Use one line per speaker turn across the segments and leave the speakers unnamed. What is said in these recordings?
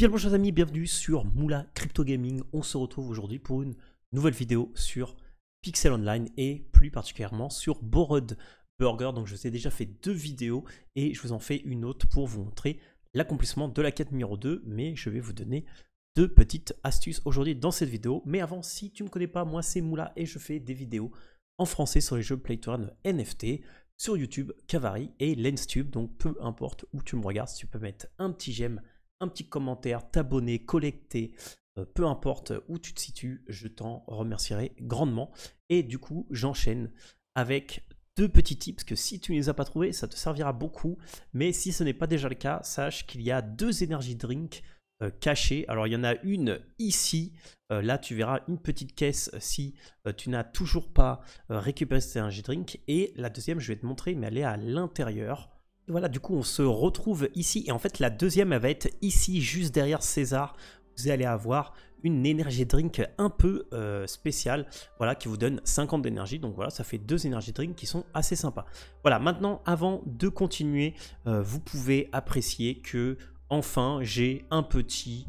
bien bonjour chers amis, bienvenue sur Moula Crypto Gaming. On se retrouve aujourd'hui pour une nouvelle vidéo sur Pixel Online et plus particulièrement sur Borrowed Burger. Donc je vous ai déjà fait deux vidéos et je vous en fais une autre pour vous montrer l'accomplissement de la quête numéro 2. Mais je vais vous donner deux petites astuces aujourd'hui dans cette vidéo. Mais avant, si tu ne me connais pas, moi c'est Moula et je fais des vidéos en français sur les jeux Play to Earn NFT sur YouTube, Kavari et LensTube. Donc peu importe où tu me regardes, tu peux mettre un petit j'aime, un petit commentaire, t'abonner, collecter, peu importe où tu te situes, je t'en remercierai grandement. Et du coup, j'enchaîne avec deux petits tips que si tu ne les as pas trouvés, ça te servira beaucoup. Mais si ce n'est pas déjà le cas, sache qu'il y a deux energy drinks cachés. Alors, il y en a une ici. Là, tu verras une petite caisse si tu n'as toujours pas récupéré cet energy drink. Et la deuxième, je vais te montrer, mais elle est à l'intérieur. Voilà, du coup, on se retrouve ici. Et en fait, la deuxième, elle va être ici, juste derrière César. Vous allez avoir une energy drink un peu spéciale, voilà, qui vous donne 50 d'énergie. Donc voilà, ça fait deux energy drinks qui sont assez sympas. Voilà, maintenant, avant de continuer, vous pouvez apprécier que, enfin, j'ai un petit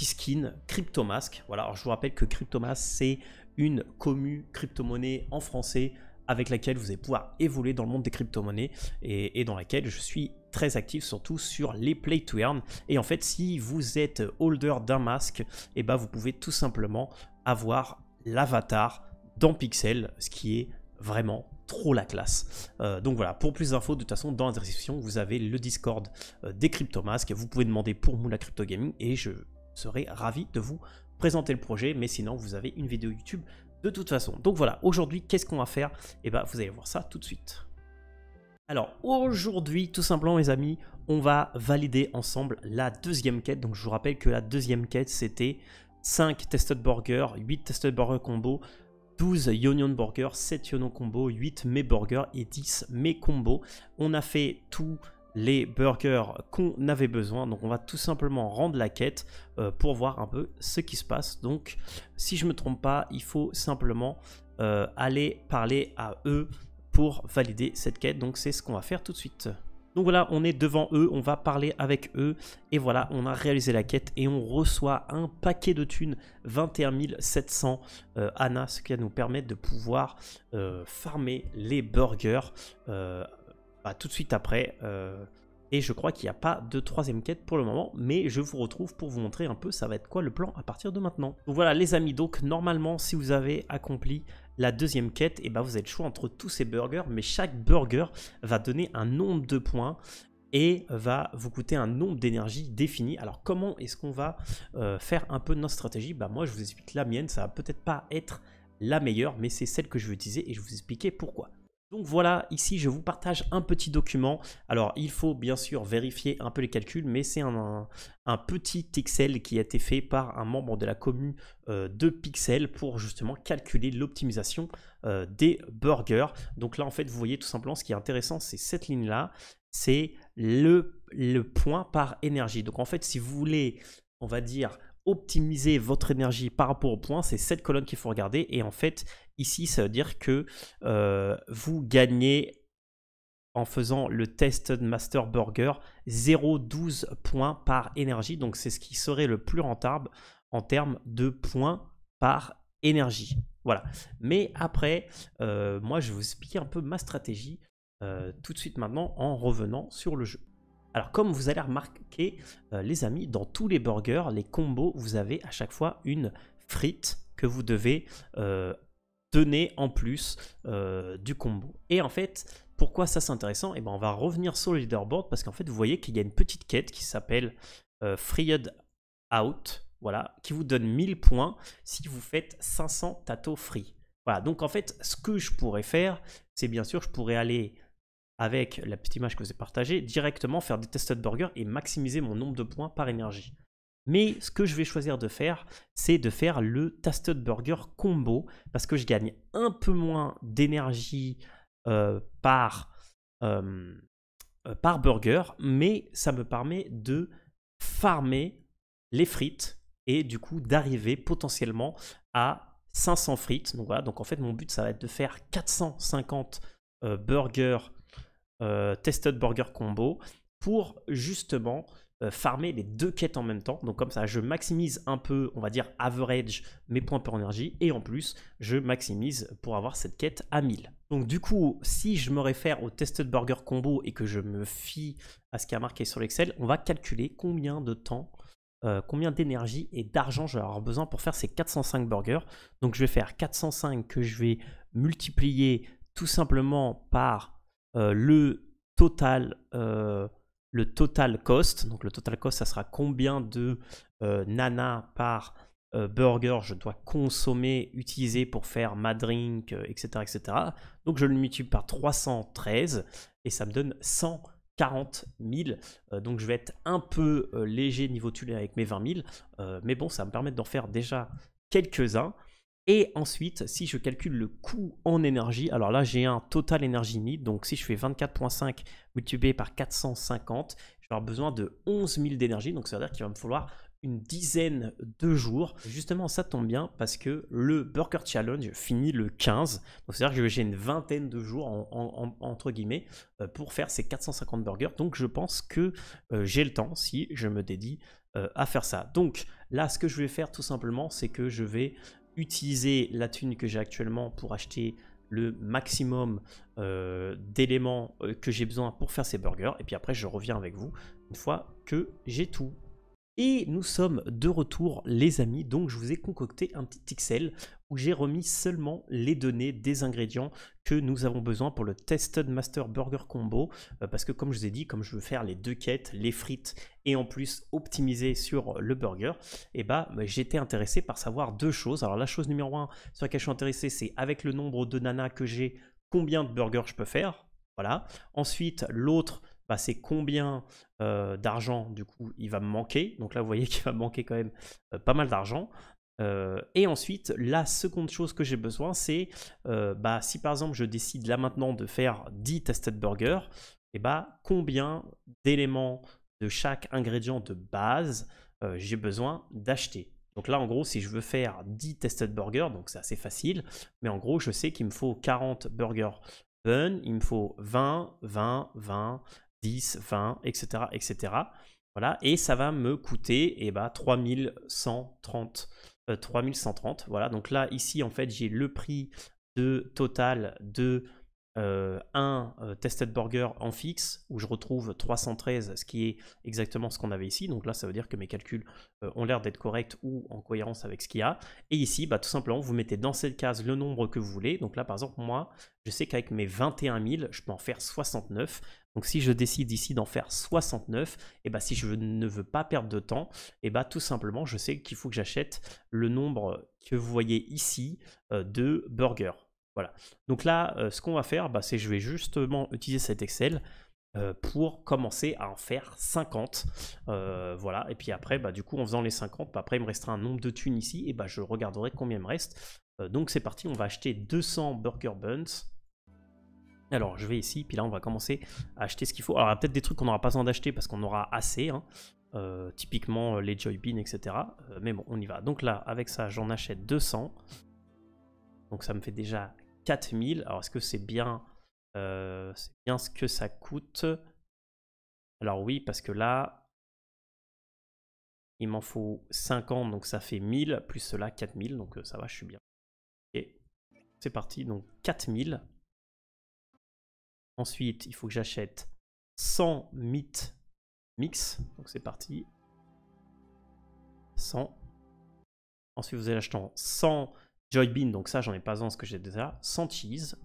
skin CryptoMask. Voilà, alors je vous rappelle que CryptoMask, c'est une commu crypto-monnaie en français avec laquelle vous allez pouvoir évoluer dans le monde des crypto-monnaies et dans laquelle je suis très actif, surtout sur les Play to Earn. Et en fait, si vous êtes holder d'un masque, et ben vous pouvez tout simplement avoir l'avatar dans Pixel, ce qui est vraiment trop la classe. Donc voilà, pour plus d'infos, de toute façon, dans la description, vous avez le Discord des CryptoMask. Vous pouvez demander pour Moula Crypto Gaming et je serai ravi de vous présenter le projet. Mais sinon, vous avez une vidéo YouTube de toute façon. Donc voilà, aujourd'hui, qu'est-ce qu'on va faire? Et ben, vous allez voir ça tout de suite. Alors aujourd'hui, tout simplement les amis, on va valider ensemble la deuxième quête. Donc je vous rappelle que la deuxième quête, c'était 5 Tested Burger, 8 Tested Burger Combo, 12 Union Burger, 7 Union Combo, 8 Mets Burger et 10 Mets Combo. On a fait tous les burgers qu'on avait besoin, donc on va tout simplement rendre la quête pour voir un peu ce qui se passe. Donc si je ne me trompe pas, il faut simplement aller parler à eux pour valider cette quête, donc c'est ce qu'on va faire tout de suite. Donc voilà, on est devant eux, on va parler avec eux et voilà, on a réalisé la quête et on reçoit un paquet de thunes, 21 700 ANA, ce qui va nous permettre de pouvoir farmer les burgers tout de suite après. Et je crois qu'il n'y a pas de troisième quête pour le moment, mais je vous retrouve pour vous montrer un peu ça va être quoi le plan à partir de maintenant. Donc voilà les amis, donc normalement si vous avez accompli la deuxième quête, et ben vous avez le choix entre tous ces burgers, mais chaque burger va donner un nombre de points et va vous coûter un nombre d'énergie défini. Alors comment est-ce qu'on va faire un peu de notre stratégie? Moi je vous explique la mienne, ça va peut-être pas être la meilleure, mais c'est celle que je veux utiliser et je vais vous expliquer pourquoi. Donc voilà, ici je vous partage un petit document. Alors il faut bien sûr vérifier un peu les calculs, mais c'est un petit Excel qui a été fait par un membre de la commune de Pixel pour justement calculer l'optimisation des burgers. Donc là en fait vous voyez tout simplement ce qui est intéressant, c'est cette ligne là, c'est le point par énergie. Donc en fait si vous voulez, on va dire, optimiser votre énergie par rapport au point, c'est cette colonne qu'il faut regarder. Et en fait, ici, ça veut dire que vous gagnez, en faisant le Tested Master Burger, 0,12 points par énergie. Donc, c'est ce qui serait le plus rentable en termes de points par énergie. Voilà. Mais après, moi, je vais vous expliquer un peu ma stratégie tout de suite maintenant en revenant sur le jeu. Alors comme vous allez remarquer les amis, dans tous les burgers, les combos, vous avez à chaque fois une frite que vous devez donner en plus du combo. Et en fait, pourquoi ça c'est intéressant? Et ben on va revenir sur le leaderboard parce qu'en fait vous voyez qu'il y a une petite quête qui s'appelle Freed Out, voilà, qui vous donne 1000 points si vous faites 500 Tato free. Voilà, donc en fait ce que je pourrais faire, c'est bien sûr je pourrais aller avec la petite image que vous avez partagée, directement faire des tested burgers et maximiser mon nombre de points par énergie. Mais ce que je vais choisir de faire, c'est de faire le tested burger combo, parce que je gagne un peu moins d'énergie par burger, mais ça me permet de farmer les frites et du coup d'arriver potentiellement à 500 frites. Donc voilà, donc en fait mon but ça va être de faire 450 burgers Tested Burger Combo pour justement farmer les 2 quêtes en même temps. Donc comme ça, je maximise un peu, on va dire, average mes points per énergie. Et en plus, je maximise pour avoir cette quête à 1000. Donc du coup, si je me réfère au Tested Burger Combo et que je me fie à ce qui a marqué sur l'Excel, on va calculer combien de temps, combien d'énergie et d'argent je vais avoir besoin pour faire ces 405 burgers. Donc je vais faire 405 que je vais multiplier tout simplement par le total cost. Donc le total cost, ça sera combien de nana par burger je dois consommer, utiliser pour faire ma drink, etc., etc. Donc je le multiplie par 313 et ça me donne 140 000. Donc je vais être un peu léger niveau tunnel avec mes 20 000. Mais bon, ça va me permettre d'en faire déjà quelques-uns. Et ensuite, si je calcule le coût en énergie, alors là, j'ai un total énergie need. Donc, si je fais 24,5 multiplié par 450, je vais avoir besoin de 11 000 d'énergie. Donc, ça veut dire qu'il va me falloir une dizaine de jours. Justement, ça tombe bien parce que le Burger Challenge finit le 15. Donc, c'est-à-dire que j'ai une vingtaine de jours, entre guillemets, pour faire ces 450 burgers. Donc, je pense que j'ai le temps si je me dédie à faire ça. Donc, là, ce que je vais faire tout simplement, c'est que je vais utiliser la thune que j'ai actuellement pour acheter le maximum d'éléments que j'ai besoin pour faire ces burgers. Et puis après, je reviens avec vous une fois que j'ai tout. Et nous sommes de retour, les amis. Donc, je vous ai concocté un petit Excel où j'ai remis seulement les données des ingrédients que nous avons besoin pour le Tested Master Burger Combo. Parce que, comme je vous ai dit, comme je veux faire les 2 quêtes, les frites et en plus optimiser sur le burger, et j'étais intéressé par savoir 2 choses. Alors, la chose numéro 1 sur laquelle je suis intéressé, c'est avec le nombre de nanas que j'ai, combien de burgers je peux faire. Voilà. Ensuite, l'autre, c'est combien d'argent du coup il va me manquer. Donc là vous voyez qu'il va me manquer quand même pas mal d'argent. Et ensuite la seconde chose que j'ai besoin, c'est si par exemple je décide là maintenant de faire 10 tested burgers, et combien d'éléments de chaque ingrédient de base j'ai besoin d'acheter. Donc là en gros si je veux faire 10 tested burgers, donc c'est assez facile, mais en gros je sais qu'il me faut 40 burgers bun, il me faut 20, 20, 20, 10, 20, etc., etc. Voilà, et ça va me coûter 3130. 3130, voilà. Donc là, ici, en fait, j'ai le prix de total de un Tested Burger en fixe, où je retrouve 313, ce qui est exactement ce qu'on avait ici. Donc là, ça veut dire que mes calculs ont l'air d'être corrects ou en cohérence avec ce qu'il y a. Et ici, tout simplement, vous mettez dans cette case le nombre que vous voulez. Donc là, par exemple, moi, je sais qu'avec mes 21 000, je peux en faire 69. Donc si je décide ici d'en faire 69, si je ne veux pas perdre de temps, tout simplement, je sais qu'il faut que j'achète le nombre que vous voyez ici de burgers. Voilà. Donc là, ce qu'on va faire, c'est je vais justement utiliser cet Excel pour commencer à en faire 50. Voilà. Et puis après, du coup, en faisant les 50, après, il me restera un nombre de thunes ici. Et je regarderai combien il me reste. Donc c'est parti, on va acheter 200 burger buns. Alors, je vais ici, puis là, on va commencer à acheter ce qu'il faut. Alors, il y a peut-être des trucs qu'on n'aura pas besoin d'acheter parce qu'on aura assez. Typiquement, les Joy Bean, etc. Mais bon, on y va. Donc là, avec ça, j'en achète 200. Donc ça me fait déjà 4000. Alors, est-ce que c'est bien ce que ça coûte? Alors oui, parce que là, il m'en faut 50, donc ça fait 1000, plus cela 4000, donc ça va, je suis bien. Ok, c'est parti, donc 4000. Ensuite, il faut que j'achète 100 meat mix, donc c'est parti. 100. Ensuite, vous allez acheter 100 Joy Bean, donc ça, j'en ai pas besoin, ce que j'ai déjà. 100 cheese.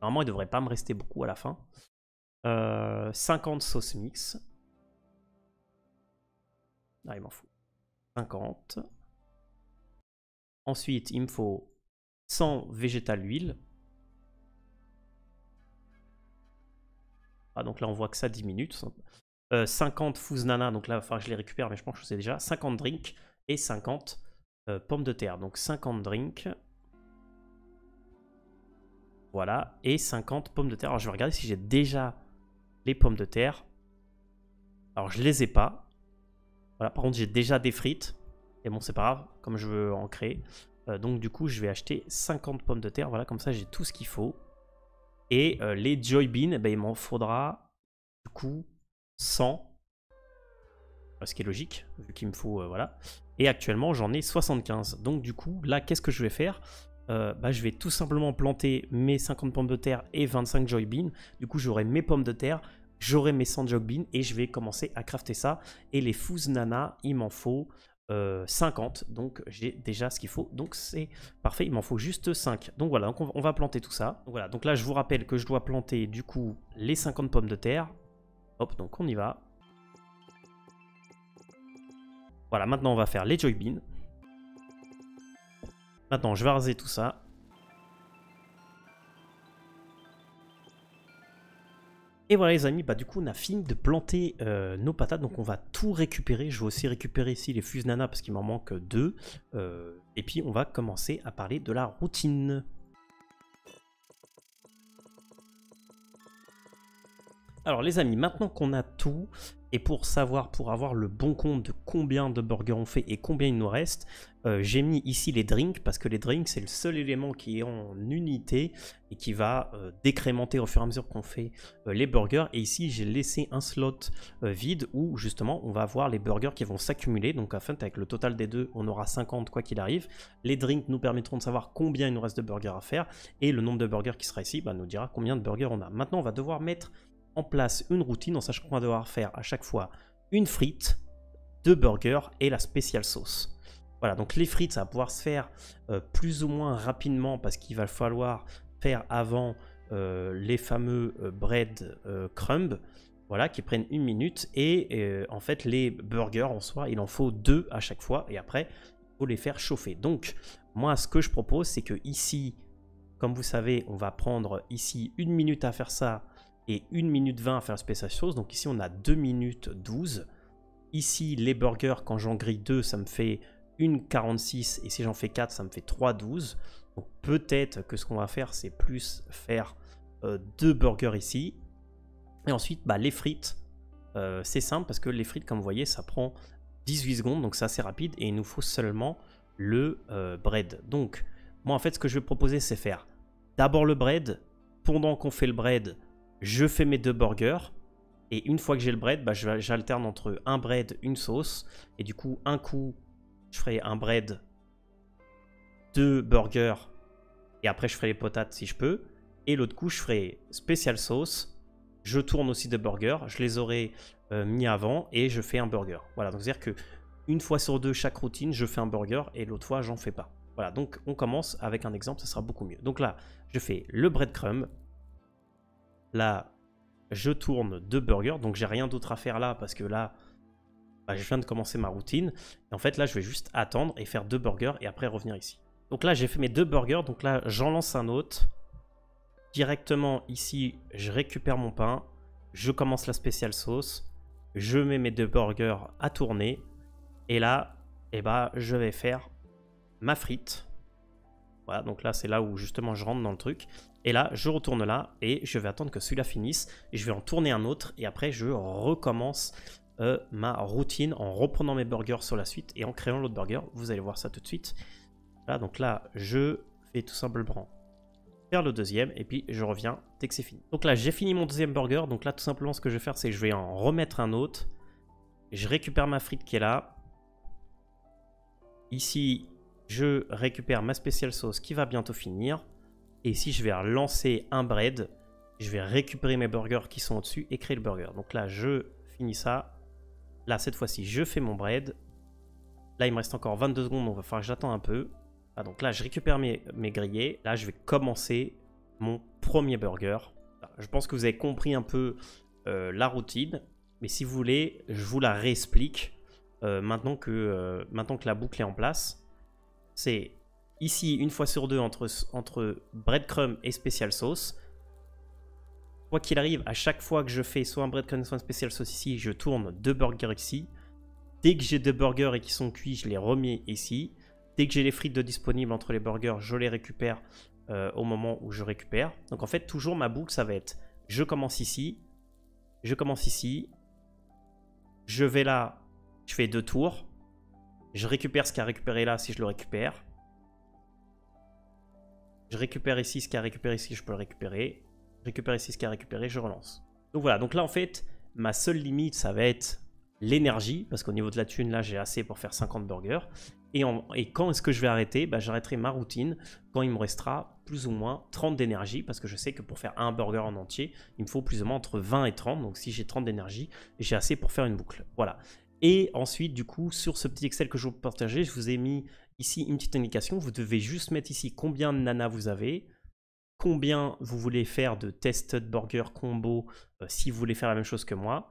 Normalement, il devrait pas me rester beaucoup à la fin. 50 sauce mix. Ah, il m'en faut 50. Ensuite, il me faut 100 végétal huile. Ah, donc là, on voit que ça 10 minutes. 50 fouze nana, donc là, il va falloir que je les récupère, mais je pense que je sais déjà. 50 drinks et 50 pommes de terre. Donc 50 drinks. Voilà, et 50 pommes de terre. Alors, je vais regarder si j'ai déjà les pommes de terre. Alors, je les ai pas. Voilà, par contre, j'ai déjà des frites. Et bon, c'est pas grave, comme je veux en créer. Donc, du coup, je vais acheter 50 pommes de terre. Voilà, comme ça, j'ai tout ce qu'il faut. Et les Joy Bean, il m'en faudra, du coup, 100. Ce qui est logique, vu qu'il me faut, voilà. Et actuellement, j'en ai 75. Donc du coup, là, qu'est-ce que je vais faire? Je vais tout simplement planter mes 50 pommes de terre et 25 joy beans. Du coup, j'aurai mes pommes de terre, j'aurai mes 100 joy beans et je vais commencer à crafter ça. Et les fuse nana, il m'en faut 50. Donc j'ai déjà ce qu'il faut. Donc c'est parfait, il m'en faut juste 5. Donc voilà, donc on va planter tout ça. Donc voilà, donc là, je vous rappelle que je dois planter du coup les 50 pommes de terre. Hop, donc on y va. Voilà, maintenant on va faire les joy beans. Maintenant, je vais raser tout ça. Et voilà les amis, du coup on a fini de planter nos patates, donc on va tout récupérer. Je vais aussi récupérer ici les fuse nana parce qu'il m'en manque 2. Et puis on va commencer à parler de la routine. Alors les amis, maintenant qu'on a tout, et pour avoir le bon compte de combien de burgers on fait et combien il nous reste, j'ai mis ici les drinks, parce que les drinks c'est le seul élément qui est en unité et qui va décrémenter au fur et à mesure qu'on fait les burgers. Et ici j'ai laissé un slot vide où justement on va avoir les burgers qui vont s'accumuler. Donc en fait avec le total des deux on aura 50 quoi qu'il arrive. Les drinks nous permettront de savoir combien il nous reste de burgers à faire, et le nombre de burgers qui sera ici nous dira combien de burgers on a. Maintenant on va devoir mettre en place une routine en sachant qu'on va devoir faire à chaque fois une frite, 2 burgers et la spéciale sauce. Voilà, donc les frites, ça va pouvoir se faire plus ou moins rapidement parce qu'il va falloir faire avant les fameux bread crumb, voilà, qui prennent 1 minute. Et en fait, les burgers en soi, il en faut 2 à chaque fois et après, il faut les faire chauffer. Donc, moi, ce que je propose, c'est que ici, comme vous savez, on va prendre ici 1 minute à faire ça et 1 minute 20 à faire la spéciale sauce. Donc ici, on a 2 minutes 12. Ici, les burgers, quand j'en grille 2, ça me fait 1,46. Et si j'en fais 4, ça me fait 3,12. Donc peut-être que ce qu'on va faire, c'est plus faire 2 burgers ici. Et ensuite, les frites, c'est simple parce que les frites, comme vous voyez, ça prend 18 secondes. Donc c'est assez rapide et il nous faut seulement le bread. Donc moi, en fait, ce que je vais proposer, c'est faire d'abord le bread. Pendant qu'on fait le bread, je fais mes 2 burgers. Et une fois que j'ai le bread, j'alterne entre un bread, une sauce. Et du coup, un coup, je ferai un bread, 2 burgers. Et après, je ferai les patates si je peux. Et l'autre coup, je ferai spécial sauce. Je tourne aussi 2 burgers. Je les aurai mis avant et je fais un burger. Voilà, donc c'est-à-dire que une fois sur 2, chaque routine, je fais un burger et l'autre fois, j'en fais pas. Voilà, donc on commence avec un exemple, ça sera beaucoup mieux. Donc là, je fais le breadcrumb. Là, je tourne 2 burgers, donc j'ai rien d'autre à faire là parce que là, je viens de commencer ma routine. Et en fait, là, je vais juste attendre et faire 2 burgers et après revenir ici. Donc là, j'ai fait mes 2 burgers, donc là, j'en lance un autre. Directement ici, je récupère mon pain, je commence la spéciale sauce, je mets mes 2 burgers à tourner. Et là, je vais faire ma frite. Voilà, donc là, c'est là où justement je rentre dans le truc. Et là, je retourne là et je vais attendre que celui-là finisse. Et je vais en tourner un autre et après, je recommence ma routine en reprenant mes burgers sur la suite et en créant l'autre burger. Vous allez voir ça tout de suite. Voilà, donc là, je vais tout simplement faire le deuxième et puis je reviens dès que c'est fini. Donc là, j'ai fini mon deuxième burger. Donc là, tout simplement, ce que je vais faire, c'est que je vais en remettre un autre. Je récupère ma frite qui est là. Ici, je récupère ma spéciale sauce qui va bientôt finir. Et ici, je vais relancer un bread. Je vais récupérer mes burgers qui sont au-dessus et créer le burger. Donc là, je finis ça. Là, cette fois-ci, je fais mon bread. Là, il me reste encore 22 secondes, donc il va falloir que j'attende un peu. Ah, donc là, je récupère mes grillés. Là, je vais commencer mon premier burger. Je pense que vous avez compris un peu la routine. Mais si vous voulez, je vous la réexplique maintenant que la boucle est en place. C'est ici, une fois sur 2, entre breadcrumb et spécial sauce. Quoi qu'il arrive, à chaque fois que je fais soit un breadcrumb, soit un spécial sauce ici, je tourne 2 burgers ici. Dès que j'ai 2 burgers et qui sont cuits, je les remets ici. Dès que j'ai les frites de disponibles entre les burgers, je les récupère au moment où je récupère. Donc en fait, toujours ma boucle, ça va être je commence ici, je vais là, je fais 2 tours. Je récupère ce qu'il y a récupéré là si je le récupère. Je récupère ici ce qu'il y a récupéré ici, je peux le récupérer. Je récupère ici ce qu'il y a récupéré, je relance. Donc voilà, donc là en fait, Ma seule limite, ça va être l'énergie, parce qu'au niveau de la thune, là, j'ai assez pour faire 50 burgers. Et quand est-ce que je vais arrêter? J'arrêterai ma routine quand il me restera plus ou moins 30 d'énergie, parce que je sais que pour faire un burger en entier, il me faut plus ou moins entre 20 et 30. Donc si j'ai 30 d'énergie, j'ai assez pour faire une boucle. Voilà. Et ensuite, du coup, sur ce petit Excel que je vous partageais, je vous ai mis ici une petite indication. Vous devez juste mettre ici combien de nanas vous avez, combien vous voulez faire de tested burger combo si vous voulez faire la même chose que moi.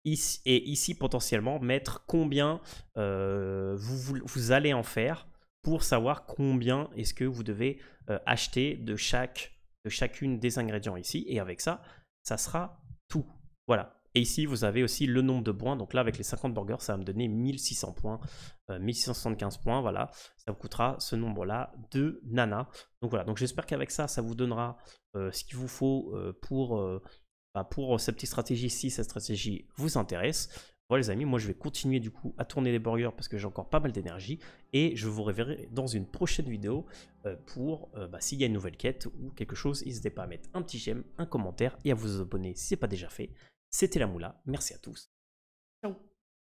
Et ici, potentiellement, mettre combien vous allez en faire pour savoir combien est-ce que vous devez acheter de chacune des ingrédients ici. Et avec ça, ça sera tout. Voilà. Et ici, vous avez aussi le nombre de points. Donc là, avec les 50 burgers, ça va me donner 1600 points, 1675 points. Voilà, ça vous coûtera ce nombre-là de nanas. Donc voilà, donc j'espère qu'avec ça, ça vous donnera ce qu'il vous faut pour cette petite stratégie, si cette stratégie vous intéresse. Voilà les amis, moi je vais continuer du coup à tourner les burgers parce que j'ai encore pas mal d'énergie et je vous reverrai dans une prochaine vidéo pour s'il y a une nouvelle quête ou quelque chose, n'hésitez pas à mettre un petit j'aime, un commentaire et à vous abonner si ce n'est pas déjà fait. C'était la Moula, merci à tous. Ciao.